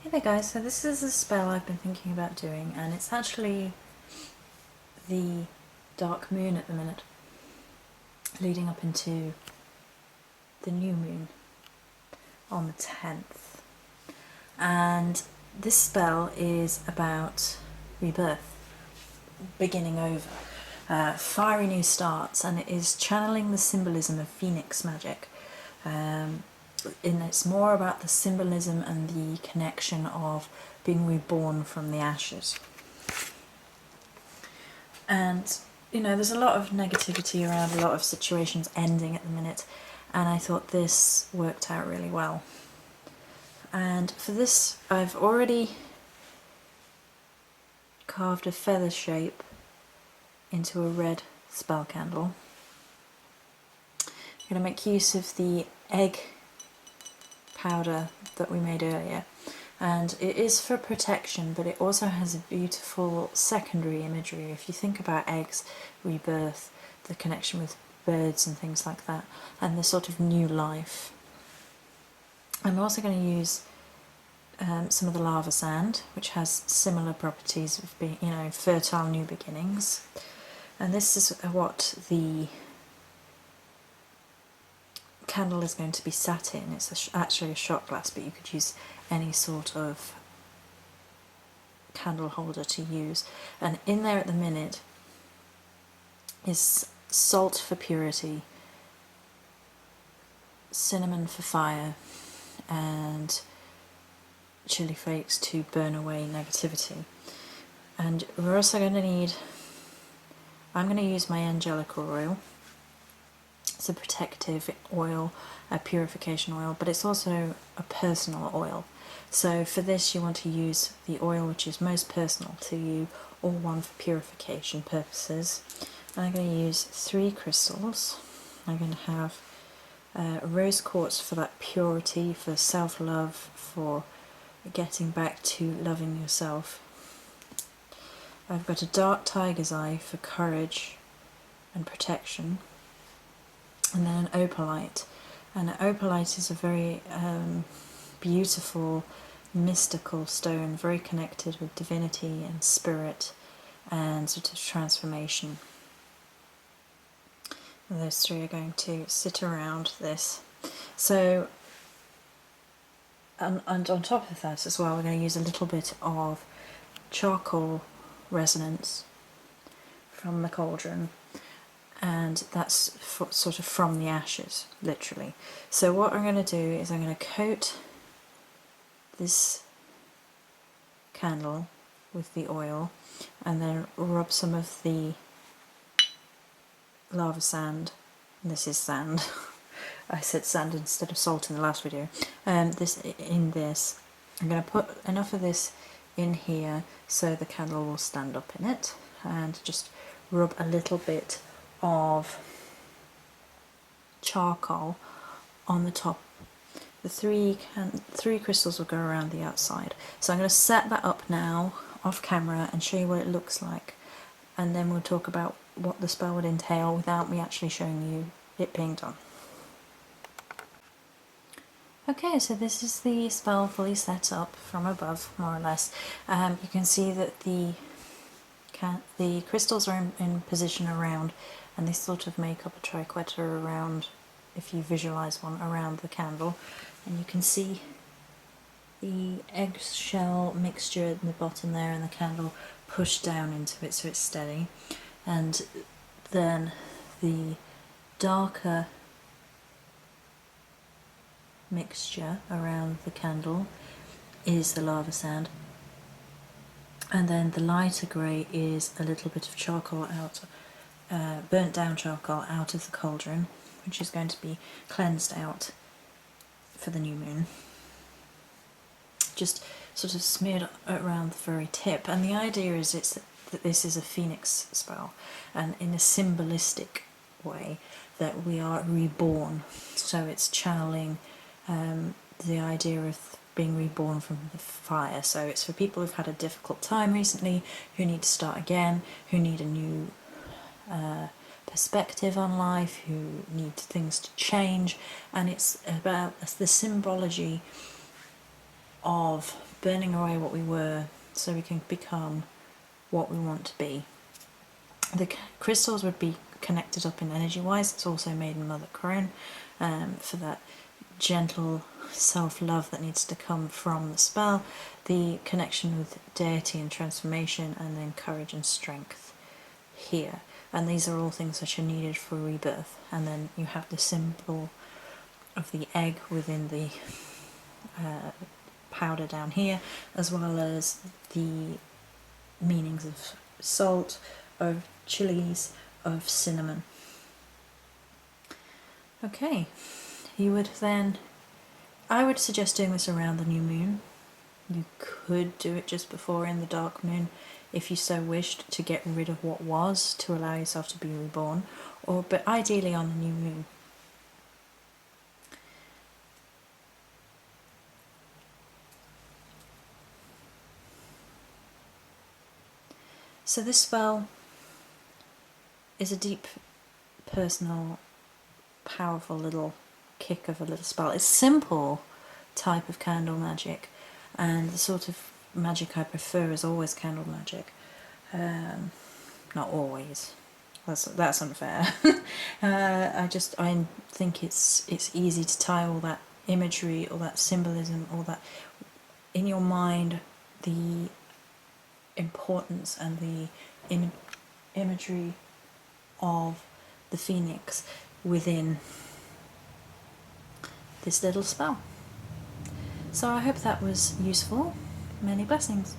Hey there guys, so this is a spell I've been thinking about doing, and it's actually the dark moon at the minute, leading up into the new moon on the 10th. And this spell is about rebirth, beginning over, fiery new starts, and it is channeling the symbolism of phoenix magic. And it's more about the symbolism and the connection of being reborn from the ashes. And you know, there's a lot of negativity around a lot of situations ending at the minute, and I thought this worked out really well. And for this, I've already carved a feather shape into a red spell candle. I'm going to make use of the egg powder that we made earlier, and it is for protection, but it also has a beautiful secondary imagery. If you think about eggs, rebirth, the connection with birds and things like that, and the sort of new life. I'm also going to use some of the lava sand, which has similar properties of being, you know, fertile new beginnings. And this is what the candle is going to be sat in. It's actually a shot glass, but you could use any sort of candle holder to use. And in there at the minute is salt for purity, cinnamon for fire, and chili flakes to burn away negativity. And we're also going to need, I'm going to use my angelical oil. It's a protective oil, a purification oil, but it's also a personal oil. So for this you want to use the oil which is most personal to you, or one for purification purposes. And I'm going to use 3 crystals. I'm going to have rose quartz for that purity, for self-love, for getting back to loving yourself. I've got a dark tiger's eye for courage and protection. And then an opalite, and an opalite is a very beautiful, mystical stone, very connected with divinity and spirit and sort of transformation. And those 3 are going to sit around this. So, and on top of that as well, we're going to use a little bit of charcoal resonance from the cauldron. And that's sort of from the ashes, literally. So what I'm going to do is I'm going to coat this candle with the oil, and then rub some of the lava sand, and this is sand, I said sand instead of salt in the last video, this. I'm going to put enough of this in here so the candle will stand up in it, and just rub a little bit of charcoal on the top. The three crystals will go around the outside. So I'm going to set that up now off camera and show you what it looks like, and then we'll talk about what the spell would entail without me actually showing you it being done. Okay, so this is the spell fully set up from above, more or less. You can see that the crystals are in position around, and they sort of make up a triquetra around, if you visualize one, around the candle. And you can see the eggshell mixture at the bottom there, and the candle pushed down into it so it's steady. And then the darker mixture around the candle is the lava sand. And then the lighter grey is a little bit of charcoal out, burnt down charcoal out of the cauldron, which is going to be cleansed out for the new moon. Just sort of smeared around the very tip. And the idea is that this is a phoenix spell, and in a symbolistic way that we are reborn. So it's channeling the idea of being reborn from the fire. So it's for people who've had a difficult time recently, who need to start again, who need a new perspective on life, who need things to change. And it's about the symbology of burning away what we were so we can become what we want to be. The crystals would be connected up in energy-wise. It's also made in Mother Crone for that gentle self-love that needs to come from the spell, the connection with deity and transformation, and then courage and strength here. And these are all things which are needed for rebirth. And then you have the symbol of the egg within the powder down here, as well as the meanings of salt, of chilies, of cinnamon. Okay, you would then, I would suggest doing this around the new moon. You could do it just before in the dark moon if you so wished, to get rid of what was, to allow yourself to be reborn, but ideally on the new moon. So this spell is a deep, personal, powerful little kick of a little spell. It's simple type of candle magic, and the sort of magic I prefer is always candle magic. Not always. That's unfair. I think it's easy to tie all that imagery, all that symbolism, all that in your mind, the importance and the imagery of the phoenix within this little spell. So I hope that was useful. Many blessings.